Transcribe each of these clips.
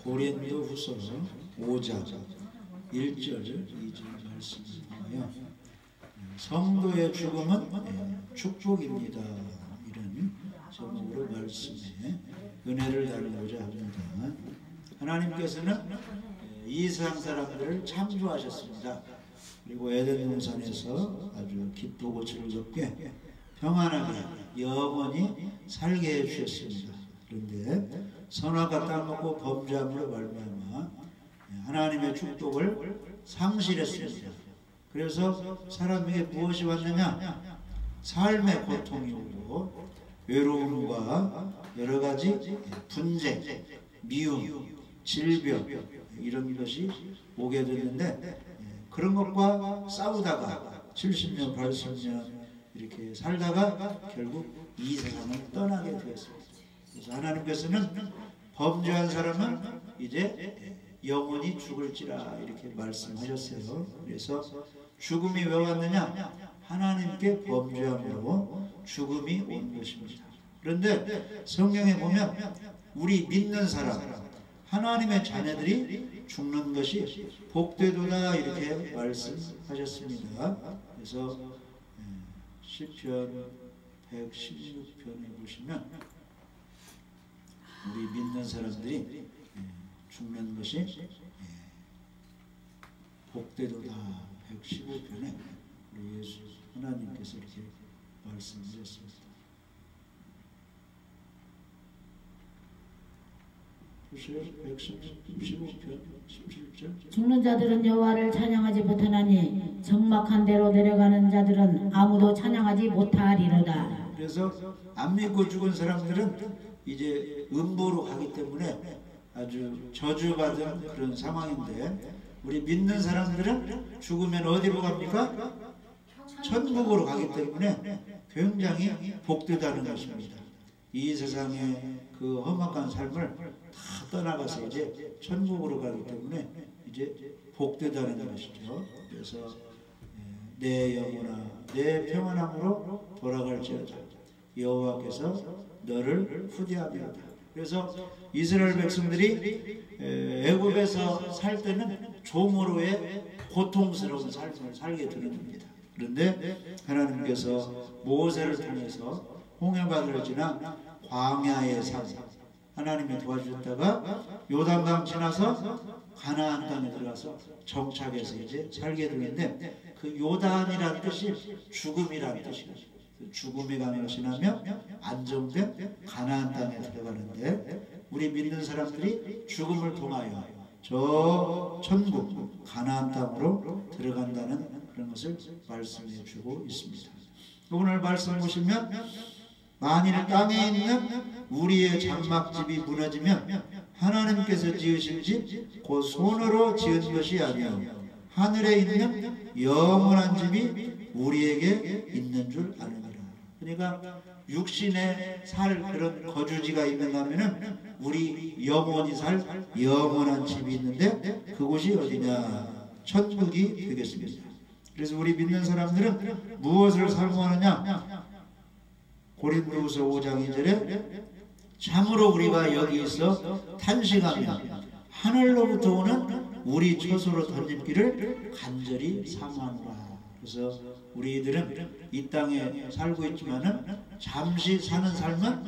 고린도후서 5장 1절 2절 말씀을 통하여 성도의 죽음은 축복입니다, 이런 제목으로 말씀에 은혜를 나누고자 합니다. 하나님께서는 이 세상 사람들을 창조하셨습니다. 그리고 에덴 동산에서 아주 기쁘고 즐겁게 평안하게 영원히 살게 해주셨습니다. 그런데 선악과 따먹고 범죄함으로 말미암아 하나님의 축복을 상실했습니다. 그래서 사람에게 무엇이 왔느냐? 삶의 고통이 오고 외로움과 여러가지 분쟁, 미움, 질병 이런 것이 오게 됐는데, 그런 것과 싸우다가 70년, 80년 이렇게 살다가 결국 이 세상을 떠나게 되었습니다. 그래서 하나님께서는 범죄한 사람은 이제 영원히 죽을지라 이렇게 말씀하셨어요. 그래서 죽음이 왜 왔느냐? 하나님께 범죄함으로 죽음이 온 것입니다. 그런데 성경에 보면 우리 믿는 사람, 하나님의 자녀들이 죽는 것이 복되도다 이렇게 말씀하셨습니다. 그래서 시편 116편에 보시면 우리 믿는 사람들이 죽는 것이 복되도다 115편에 우리 예수 하나님께서 이렇게 말씀하셨습니다. 보세요. 115편 17절. 죽는 자들은 여호와를 찬양하지 못하나니 적막한 데로 내려가는 자들은 아무도 찬양하지 못하리로다. 그래서 안 믿고 죽은 사람들은 이제 음부로 가기 때문에 아주 저주받은 그런 상황인데, 우리 믿는 사람들은 죽으면 어디로 갑니까? 천국으로 가기 때문에 굉장히 복되다는 것입니다. 이 세상의 그 험악한 삶을 다 떠나가서 이제 천국으로 가기 때문에 이제 복되다는 것이죠. 그래서 내 영혼아 내 평안함으로 돌아갈지어다 여호와께서 너를 후대하리로다. 그래서 이스라엘 백성들이 애굽에서 살 때는 종으로의 고통스러운 삶을 살게 되는 겁니다. 그런데 하나님께서 모세를 통해서 홍해바다를 지나 광야의 삶 하나님이 도와주셨다가 요단강 지나서 가나안 땅에 들어가서 정착해서 이제 살게 되는데, 그 요단이라는 뜻이 죽음이라는 뜻이에요. 죽음의 강을 지나면 안정된 가나안 땅에 들어가는데, 우리 믿는 사람들이 죽음을 통하여 저 천국 가나안 땅으로 들어간다는 그런 것을 말씀해 주고 있습니다. 오늘 말씀 보시면 만일 땅에 있는 우리의 장막집이 무너지면 하나님께서 지으신 집 곧 손으로 지은 것이 아니요 하늘에 있는 영원한 집이 우리에게 있는 줄 아느니라. 그러니까 육신에 살 그런 거주지가 있는가 하면은 우리 영원히 살 영원한 집이 있는데, 그곳이 어디냐? 천국이 되겠습니다. 그래서 우리 믿는 사람들은 무엇을 사모하느냐? 고린도후서 5장 2절에 참으로 우리가 여기 있어 탄식하며 하늘로부터 오는 우리 처소로 던집기를 간절히 사모하노라. 그래서 우리들은 이 땅에 살고 있지만은 잠시 사는 삶은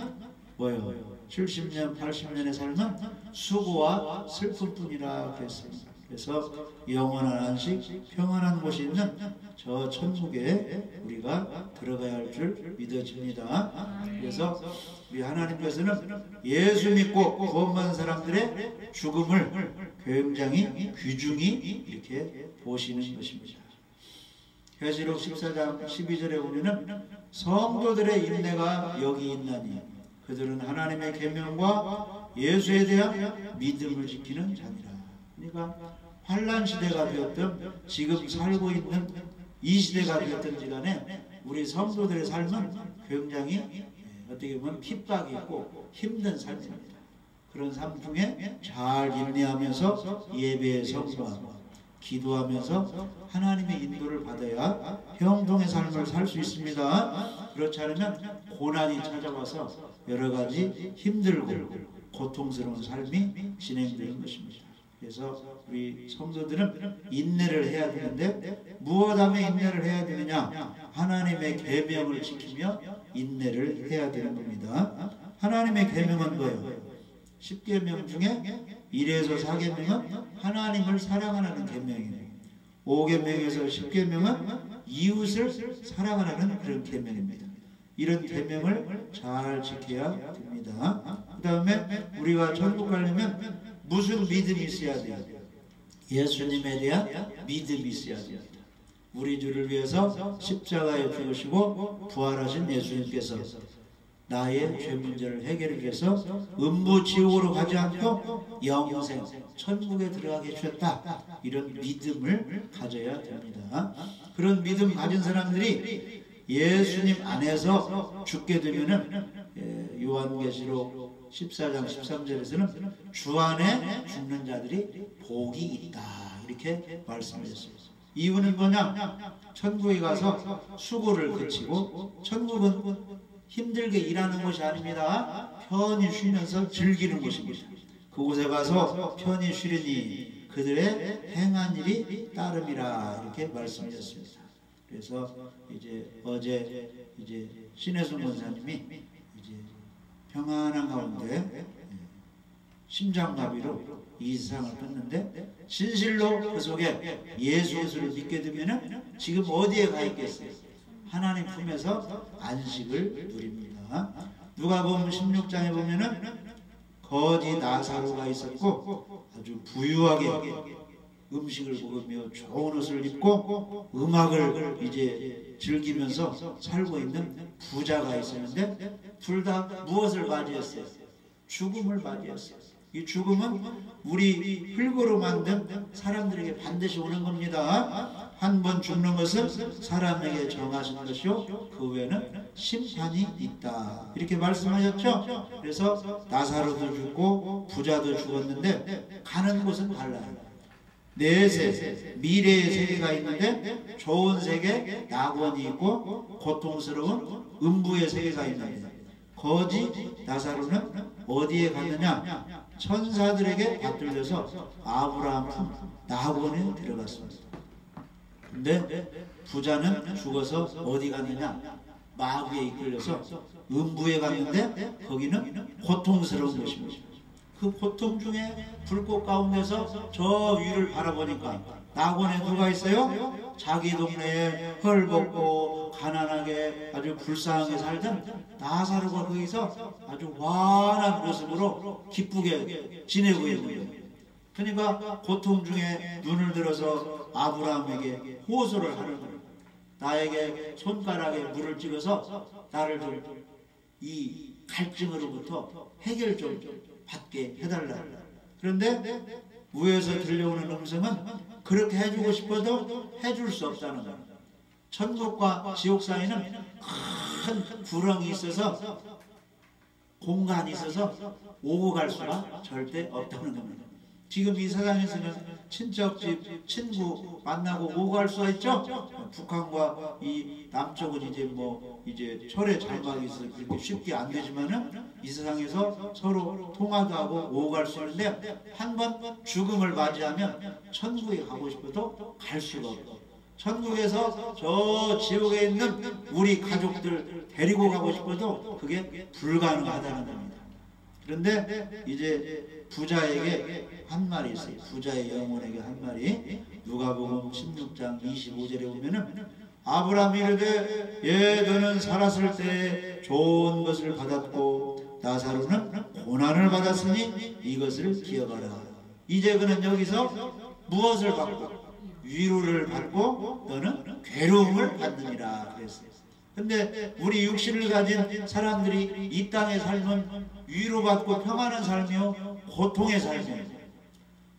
뭐예요? 70년, 80년의 삶은 수고와 슬픔뿐이라 그랬습니다. 그래서 영원한 안식, 평안한 곳이 있는 저 천국에 우리가 들어가야 할 줄 믿어집니다. 그래서 우리 하나님께서는 예수 믿고 구원받은 사람들의 죽음을 굉장히 귀중히 이렇게 보시는 것입니다. 계시록 14장 12절에 보면은 성도들의 인내가 여기 있나니 그들은 하나님의 계명과 예수에 대한 믿음을 지키는 자니라. 그러니까 환난 시대가 되었든 지금 살고 있는 이 시대가 되었든지 간에 우리 성도들의 삶은 굉장히 어떻게 보면 핍박이 있고 힘든 삶입니다. 그런 삶 중에 잘 인내하면서 예배에 성수하고 기도하면서 하나님의 인도를 받아야 형통의 삶을 살 수 있습니다. 그렇지 않으면 고난이 찾아와서 여러 가지 힘들고 고통스러운 삶이 진행되는 것입니다. 그래서 우리 성도들은 인내를 해야 되는데 무엇 하면 인내를 해야 되느냐? 하나님의 계명을 지키며 인내를 해야 되는 겁니다. 하나님의 계명은 뭐예요? 10계명 중에 1에서 4계명은 하나님을 사랑하라는 계명이에요. 5계명에서 10계명은 이웃을 사랑하라는 그런 계명입니다. 이런 계명을 잘 지켜야 됩니다. 그 다음에 우리가 천국 가려면 무슨 믿음이 있어야 돼요? 예수님에 대한 믿음이 있어야 됩니다. 우리 주를 위해서 십자가에 죽으시고 부활하신 예수님께서 나의 죄 문제를 해결해 주셔서 음부 지옥으로 가지 않고 영생 천국에 들어가게 주셨다. 이런 믿음을 가져야 됩니다. 그런 믿음 가진 사람들이 예수님 안에서 죽게 되면은 요한계시록 14장 13절에서는 주 안에 죽는 자들이 복이 있다 이렇게 말씀하셨습니다. 이유는 뭐냐? 천국에 가서 수고를 그치고, 천국은 힘들게 일하는 것이 아닙니다. 편히 쉬면서 즐기는 것입니다. 그곳에 가서 편히 쉬리니 그들의 행한 일이 따름이라 이렇게 말씀하셨습니다. 그래서 어제 신혜순 권사님이 평안한 가운데 심장마비로 이 세상을 떴는데, 진실로 그 속에 예수 그리스도를 믿게 되면은 지금 어디에 가 있겠어요? 하나님 품에서 안식을 누립니다. 누가복음 16장에 보면은 거지 나사로가 있었고 아주 부유하게 음식을 먹으며 좋은 옷을 입고 음악을 즐기면서 살고 있는 부자가 있었는데, 둘 다 무엇을 맞이했어요? 죽음을 맞이했어요. 이 죽음은 우리 흙으로 만든 사람들에게 반드시 오는 겁니다. 한 번 죽는 것은 사람에게 정하신 것이요 그 후에는 심판이 있다 이렇게 말씀하셨죠. 그래서 나사로도 죽고 부자도 죽었는데 가는 곳은 달라요. 내세 미래의 세계가 있는데, 좋은 세계 낙원이 있고 고통스러운 음부의 세계가 있는데, 거지 나사로는 어디에 갔느냐? 천사들에게 받들려서 아브라함 품 낙원에 들어갔습니다. 근데 부자는 죽어서 어디 갔느냐? 마귀에 이끌려서 음부에 갔는데 거기는 고통스러운 것입니다. 그 고통 중에 불꽃 가운데서 저 위를 바라보니까 낙원에 누가 있어요? 자기 동네에 헐벗고 가난하게 아주 불쌍하게 살던 나사로가 거기서 아주 환한 모습으로 기쁘게 지내고 있는 거예요. 그러니까 고통 중에 눈을 들어서 아브라함에게 호소를 하는 거예요. 나에게 손가락에 물을 찍어서 나를 좀 이 갈증으로부터 해결 좀 받게 해달라. 그런데 위에서 들려오는 음성은 그렇게 해주고 싶어도 해줄 수 없다는 거예요. 천국과 지옥 사이는 큰 구렁이 있어서, 공간이 있어서 오고 갈 수가 절대 없다는 겁니다. 지금 이 세상에서는 친척집, 친구 만나고 오고 갈 수가 있죠. 북한과 이 남쪽은 이제 철의 장막이 있어서 그렇게 쉽게 안 되지만은 이 세상에서 서로 통화도 하고 오고 갈 수 있는데, 한 번 죽음을 맞이하면 천국에 가고 싶어도 갈 수가 없고, 천국에서 저 지옥에 있는 우리 가족들 데리고 가고 싶어도 그게 불가능하다는 겁니다. 그런데 이제 부자에게 한 말이 있어요. 부자의 영혼에게 한 말이, 누가복음 16장 25절에 보면은 아브라함이 이르되 너는 살았을 때 좋은 것을 받았고 나사로는 고난을 받았으니 이것을 기억하라. 이제 그는 여기서 무엇을 받고? 위로를 받고 너는 괴로움을 받느니라 그랬어요. 근데 우리 육신을 가진 사람들이 이 땅의 삶은 위로받고 평안한 삶이요 고통의 삶이에요.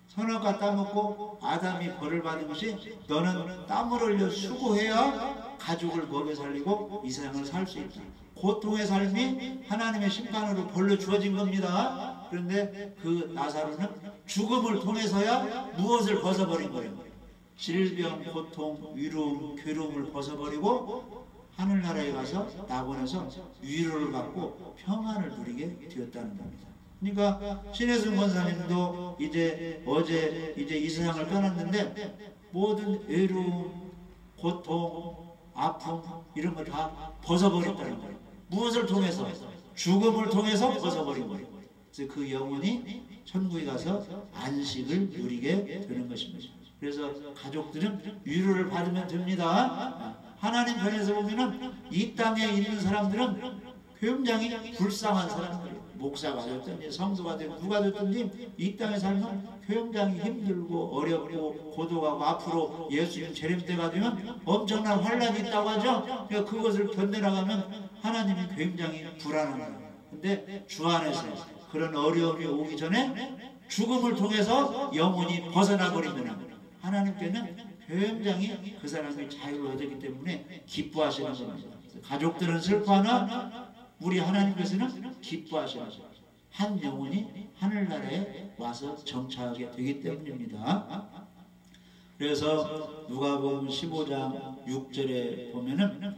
선악과 따먹고 아담이 벌을 받은 것이, 너는 땀을 흘려 수고해야 가족을 먹여 살리고 이 세상을 살 수 있다. 고통의 삶이 하나님의 심판으로 벌로 주어진 겁니다. 그런데 그 나사로는 죽음을 통해서야 무엇을 벗어버린 거예요? 질병, 고통, 위로움, 괴로움을 벗어버리고 하늘나라에 가서 낙원에서 위로를 받고 평안을 누리게 되었다는 겁니다. 그러니까 신혜승 권사님도 어제 이 세상을 떠났는데 모든 외로움, 고통, 아픔 이런 거 다 벗어버렸다는 거예요. 무엇을 통해서? 죽음을 통해서 벗어버린 거예요. 그래서 그 영혼이 천국에 가서 안식을 누리게 되는 것입니다. 그래서 가족들은 위로를 받으면 됩니다. 하나님 편에서 보면은 이 땅에 있는 사람들은 굉장히 불쌍한 사람들이에요. 목사가 됐든지 성도가 됐든지 누가 됐든지 이 땅에 살면 굉장히 힘들고 어렵고 고독하고 앞으로 예수님 재림 때가 되면 엄청난 환란이 있다고 하죠. 그러니까 그것을 견뎌나가면 하나님이 굉장히 불안한 거예요. 근데 주 안에서 그런 어려움이 오기 전에 죽음을 통해서 영혼이 벗어나 버리면 하나님께는 굉장히 그 사람이 자유를 얻었기 때문에 기뻐하시는 겁니다. 가족들은 슬퍼하나 우리 하나님께서는 기뻐하시는 거예요. 한 영혼이 하늘나라에 와서 정착하게 되기 때문입니다. 그래서 누가복음 15장 6절에 보면은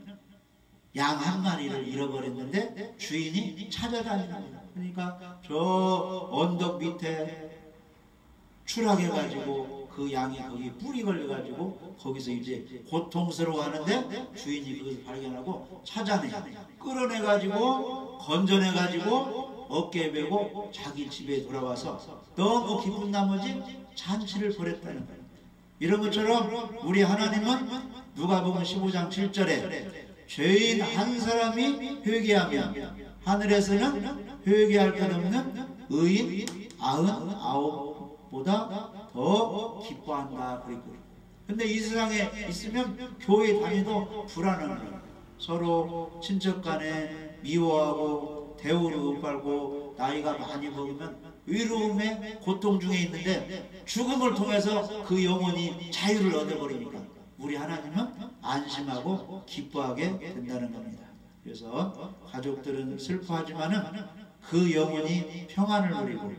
양 한 마리를 잃어버렸는데 주인이 찾아다니는 거예요. 그러니까 저 언덕 밑에 추락해가지고 그 양이 거기 뿔이 걸려가지고 거기서 이제 고통스러워하는데 주인이 그것을 발견하고 찾아내 끌어내가지고 건져내가지고 어깨에 메고 자기 집에 돌아와서 너무 기쁜 나머지 잔치를 벌였다는 거예요. 이런 것처럼 우리 하나님은 누가복음 15장 7절에 죄인 한 사람이 회개하면 하늘에서는 회개할 것 없는 의인 99보다 더 기뻐한다 그랬거든요. 근데 이 세상에 있으면 교회 다니도 불안한 거예요. 서로 친척 간에 미워하고 대우를 못받고 나이가 많이 먹으면 외로움에 고통 중에 있는데 죽음을 통해서 그 영혼이 자유를 얻어버리니까 우리 하나님은 안심하고 기뻐하게 된다는 겁니다. 그래서 가족들은 슬퍼하지만은 그 영혼이 평안을 누리고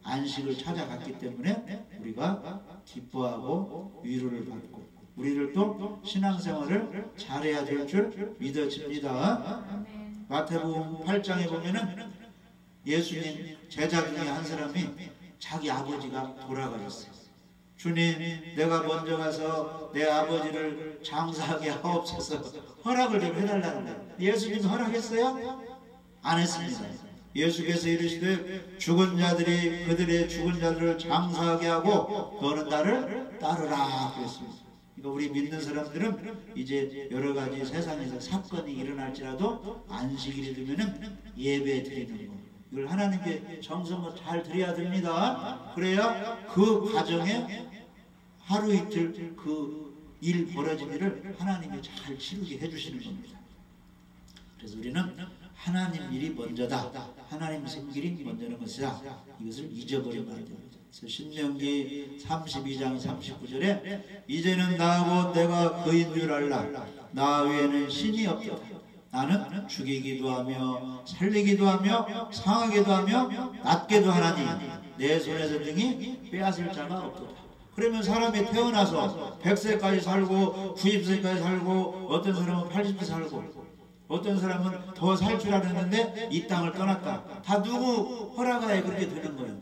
안식을 찾아갔기 때문에 우리가 기뻐하고 위로를 받고 우리를 또 신앙생활을 잘해야 될 줄 믿어집니다. 마태복음 8장에 보면은 예수님 제자 중에 한 사람이 자기 아버지가 돌아가셨어요. 주님, 내가 먼저 가서 내 아버지를 장사하게 하옵소서 허락을 좀 해달라는 거예요. 예수님 허락했어요? 안 했습니다. 예수께서 이르시되 죽은 자들이 그들의 죽은 자들을 장사하게 하고 너는 나를 따르라 그랬습니다. 그러니까 우리 믿는 사람들은 이제 여러 가지 세상에서 사건이 일어날지라도 안식일이 되면은 예배 드리는 거 이걸 하나님께 정성껏 잘 드려야 됩니다. 그래야 그 가정에 하루 이틀 그 일 벌어진 일을 하나님이 잘 치르게 해주시는 겁니다. 그래서 우리는 하나님 일이 먼저다. 하나님 생길이 먼저는 것이다. 이것을 잊어버리면 안 됩니다. 그래서 신명기 32장 39절에 이제는 나하고 내가 그인 줄 알라. 나 외에는 신이 없다. 나는 죽이기도 하며 살리기도 하며 상하기도 하며 낫게도 하나니 내 손에서 등이 빼앗을 자가 없도다. 그러면 사람이 태어나서 100세까지 살고 90세까지 살고 어떤 사람은 80세 살고 어떤 사람은 더 살 줄 알았는데 이 땅을 떠났다. 다 누구 허락하에 그렇게 되는 거예요.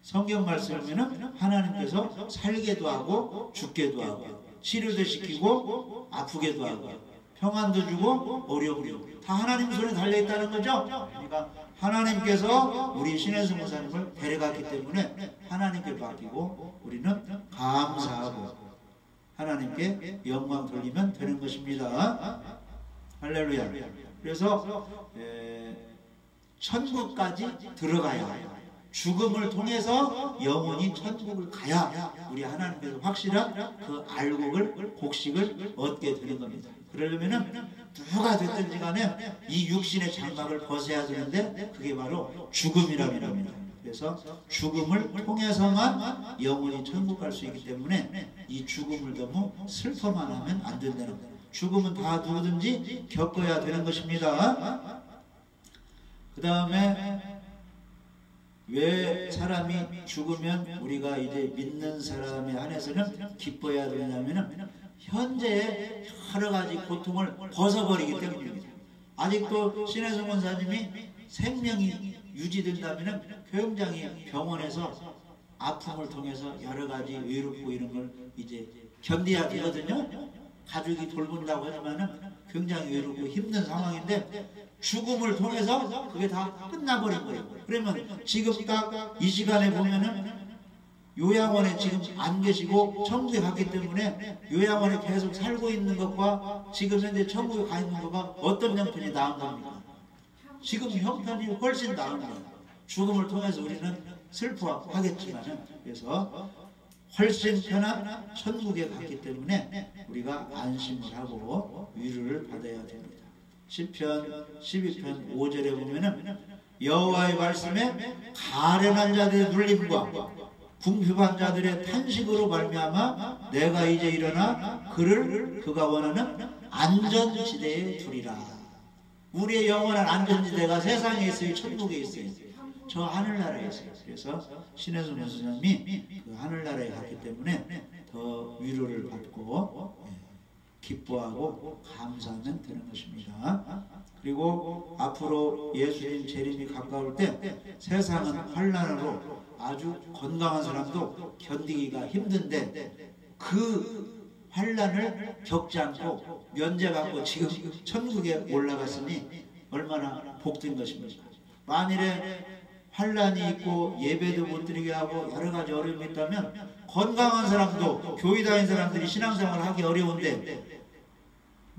성경 말씀을 보면 하나님께서 살게도 하고 죽게도 하고 치료도 시키고 아프게도 하고 평안도 주고 어려움도 주고 다 하나님 손에 달려있다는 거죠. 그러니까 하나님께서 우리 신혜승 목사님을 데려갔기 때문에 하나님께 맡기고 우리는 감사하고 하나님께 영광 돌리면 되는 것입니다. 할렐루야. 그래서 천국까지 들어가야 죽음을 통해서 영혼이 천국을 가야 우리 하나님께서 확실한 그 알곡을 곡식을 얻게 되는 겁니다. 그러려면은 누가 됐든지 간에 이 육신의 장막을 벗어야 되는데 그게 바로 죽음이라고 합니다. 그래서 죽음을 통해서만 영혼이 천국 갈 수 있기 때문에 이 죽음을 너무 슬퍼만 하면 안 된다는 거예요. 죽음은 다 누구든지 겪어야 되는 것입니다. 그 다음에 왜 사람이 죽으면 우리가 이제 믿는 사람에 한해서는 기뻐해야 되냐면은 현재의 여러 가지 고통을 벗어버리기 때문입니다. 아직도 신혜승 권사님이 생명이 유지된다면 굉장히 병원에서 아픔을 통해서 여러 가지 외롭고 이런 걸 이제 견뎌야 되거든요. 가족이 돌본다고 하지만은 굉장히 외롭고 힘든 상황인데 죽음을 통해서 그게 다 끝나버린 거예요. 그러면 지금 딱 이 시간에 보면은 요양원에 지금 안 계시고 천국에 갔기 때문에 요양원에 계속 살고 있는 것과 지금 현재 천국에 가 있는 것과 어떤 형편이 나은 겁니까? 지금 형편이 훨씬 나은 거예요. 죽음을 통해서 우리는 슬퍼하겠지만은, 그래서 훨씬 편한 천국에 갔기 때문에 우리가 안심을 하고 위로를 받아야 됩니다. 시편 12편 5절에 보면은 여호와의 말씀에 가련한 자들의 눌림과 궁핍한 자들의 탄식으로 말미암아 내가 이제 일어나 그를 그가 원하는 안전지대에 두리라. 우리의 영원한 안전지대가 세상에 있어요? 천국에 있어요? 저 하늘나라에 있어요. 그래서 신혜수 선생님이 그 하늘나라에 갔기 때문에 더 위로를 받고 기뻐하고 감사하면 되는 것입니다. 그리고 앞으로 예수님 재림이 가까울 때 세상은 환난으로 아주 건강한 사람도 견디기가 힘든데 그 환난을 겪지 않고 면제받고 지금 천국에 올라갔으니 얼마나 복된 것입니까? 만일에 환난이 있고 예배도 못 드리게 하고 여러 가지 어려움이 있다면 건강한 사람도 교회 다니는 사람들이 신앙생활을 하기 어려운데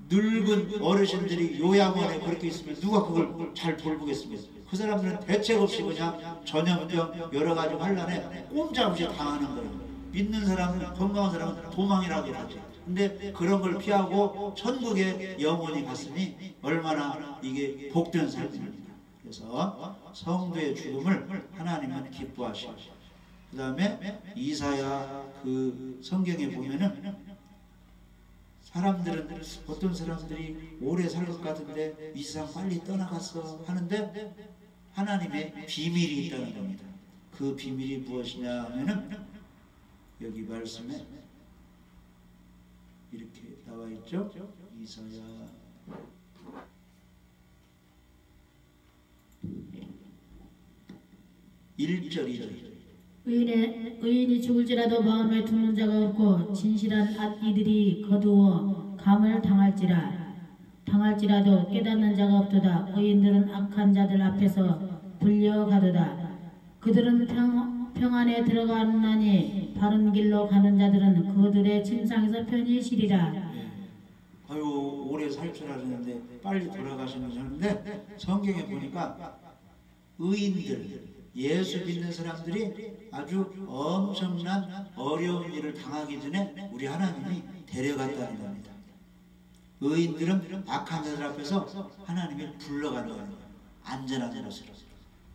늙은 어르신들이 요양원에 그렇게 있으면 누가 그걸 잘 돌보겠습니까? 그 사람들은 대책 없이 그냥 전염병 여러 가지 환난에 꼼짝없이 당하는 거예요. 믿는 사람은, 건강한 사람은 도망이라고 하죠. 근데 그런 걸 피하고 천국에 영원히 갔으니 얼마나 이게 복된 삶입니다. 그래서 성도의 죽음을 하나님은 기뻐하시고, 그 다음에 이사야 그 성경에 보면은 사람들은 어떤 사람들이 오래 살 것 같은데 이 세상 빨리 떠나갔어 하는데 하나님의 비밀이 있다는 겁니다. 그 비밀이 무엇이냐 하면은 여기 말씀에 이렇게 나와 있죠. 이사야 1절 2절 의인이 죽을지라도 마음에 두는 자가 없고 진실한 이들이 거두어 감을 당할지라도 깨닫는 자가 없도다. 의인들은 악한 자들 앞에서 불려가도다. 그들은 평안에 들어가나니 바른 길로 가는 자들은 그들의 침상에서 편히 쉬리라. 아유 오래 살 줄 알았는데 빨리 돌아가시는 사람인데 성경에 보니까 의인들 예수 믿는 사람들이 아주 엄청난 어려운 일을 당하기 전에 우리 하나님이 데려갔다는 겁니다. 의인들은 악한 자들 앞에서 하나님이 불러간다는 거예요. 안전한 곳으로.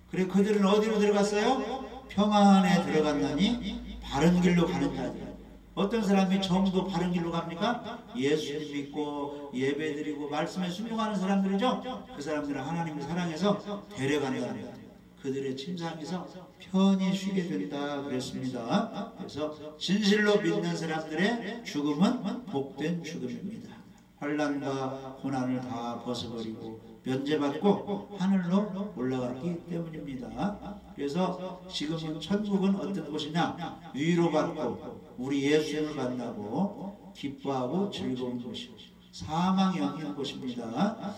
그래 그들은 어디로 들어갔어요? 평안에 들어갔나니 바른 길로 가는 자들. 어떤 사람이 전부 바른 길로 갑니까? 예수님 믿고 예배드리고 말씀에 순종하는 사람들이죠. 그 사람들은 하나님을 사랑해서 데려간다는 거예요. 그들의 침상에서 편히 쉬게 된다 그랬습니다. 그래서 진실로 믿는 사람들의 죽음은 복된 죽음입니다. 환난과 고난을 다 벗어버리고 면제받고 하늘로 올라갔기 때문입니다. 그래서 지금은 천국은 어떤 곳이냐? 위로받고 우리 예수님을 만나고 기뻐하고 즐거운 곳이고 사망이 없는 곳입니다.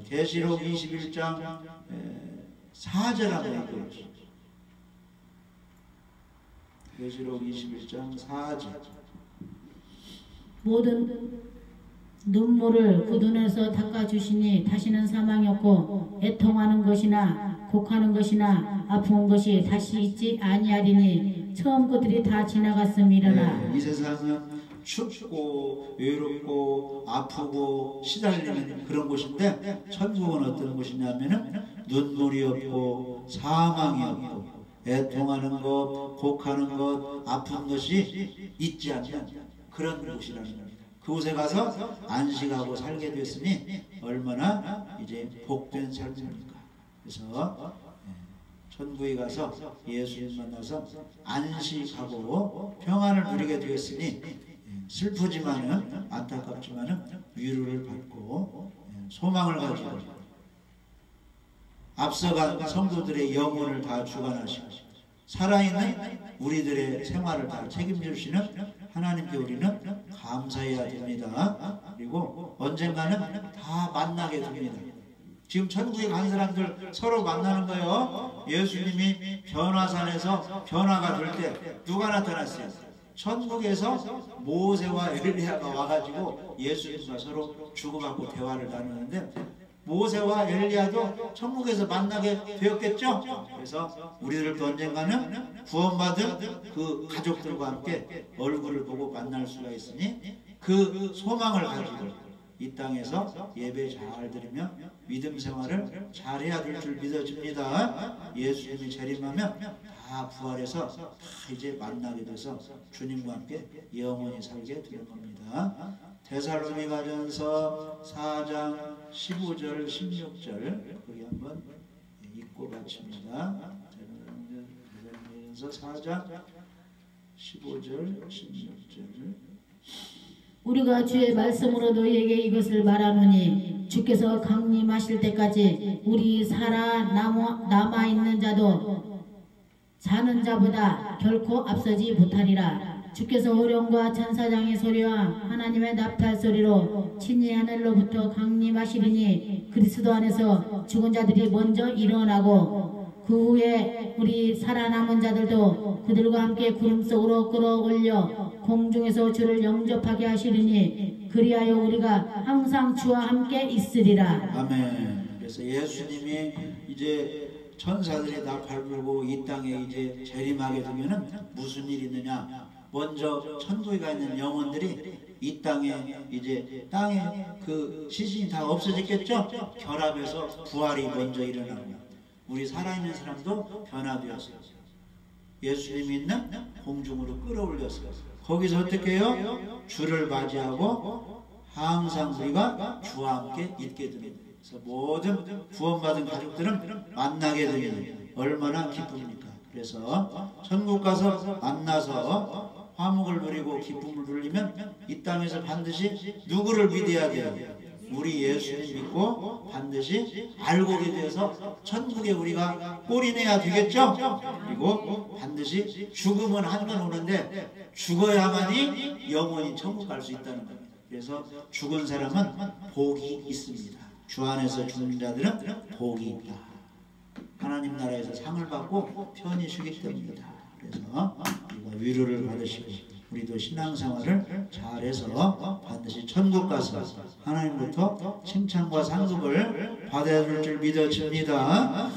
계시록 21장 4절 한번 읽어보시죠. 계시록 21장 4절. 모든 눈물을 그 눈에서 닦아주시니 다시는 사망이 없고 애통하는 것이나 곡하는 것이나 아픈 것이 다시 있지 아니하리니 처음 것들이 다 지나갔음이로라. 이 세상은 춥고 외롭고 아프고 시달리는 그런 곳인데 천국은 어떤 곳이냐면은 눈물이 없고 사망이 없고 애통하는 것, 곡하는 것, 아픈 것이 있지 않는 그런 곳이라는 겁니다. 그곳에 가서 안식하고 살게 됐으니 얼마나 이제 복된 삶입니까? 그래서 천국에 가서 예수님 만나서 안식하고 평안을 누리게 되었으니 슬프지만은 안타깝지만은 위로를 받고 소망을 가지고 앞서간 성도들의 영혼을 다 주관하시고 살아있는 우리들의 생활을 다 책임져 주시는 하나님께 우리는 감사해야 됩니다. 그리고 언젠가는 다 만나게 됩니다. 지금 천국에 간 사람들 서로 만나는 거예요. 예수님이 변화산에서 변화가 될 때 누가 나타났어요? 천국에서 모세와 엘리야가 와가지고 예수님과 서로 주고받고 대화를 나누는데 모세와 엘리야도 천국에서 만나게 되었겠죠? 그래서 우리들도 언젠가는 구원받은 그 가족들과 함께 얼굴을 보고 만날 수가 있으니 그 소망을 가지고 이 땅에서 예배 잘 드리며 믿음 생활을 잘해야 될 줄 믿어집니다. 예수님이 재림하면 다 부활해서 다 이제 만나게 돼서 주님과 함께 영원히 살게 되는 겁니다. 데살로니가전서 4장 15절 16절 거기 한번 읽고 마칩니다. 데살로니가전서 4장 15절 16절 우리가 주의 말씀으로 너희에게 이것을 말하노니 주께서 강림하실 때까지 우리 남아있는 자도 자는 자보다 결코 앞서지 못하리라. 주께서 호령과 천사장의 소리와 하나님의 납탈 소리로 친히 하늘로부터 강림하시리니 그리스도 안에서 죽은 자들이 먼저 일어나고 그 후에 우리 살아남은 자들도 그들과 함께 구름 속으로 끌어올려 공중에서 주를 영접하게 하시리니 그리하여 우리가 항상 주와 함께 있으리라. 아멘. 그래서 예수님이 이제 천사들이 다 밟고 이 땅에 이제 재림하게 되면은 무슨 일이 있느냐? 먼저 천국에 가 있는 영혼들이 이 땅에 이제 땅에 그 시신이 다 없어졌겠죠? 결합해서 부활이 먼저 일어나고 우리 살아있는 사람도 변화되었어요. 예수님이 있는 공중으로 끌어올렸어요. 거기서 어떻게 해요? 주를 맞이하고 항상 우리가 주와 함께 있게 됩니다. 그래서 모든 구원받은 가족들은 만나게 되면 얼마나 기쁩니까? 그래서 천국 가서 만나서 화목을 누리고 기쁨을 누리면 이 땅에서 반드시 누구를 믿어야 돼요? 우리 예수님 믿고 반드시 알고게 되어서 천국에 우리가 꼴이내야 되겠죠? 그리고 반드시 죽음은 한 번 오는데 죽어야만이 영원히 천국 갈 수 있다는 겁니다. 그래서 죽은 사람은 복이 있습니다. 주 안에서 죽는 자들은 복이 있다. 하나님 나라에서 상을 받고 편히 쉬기 때문이다. 그래서 우리가 위로를 받으시고 우리도 신앙생활을 잘해서 반드시 천국 가서 하나님부터 칭찬과 상급을 받아야 될 줄 믿어집니다.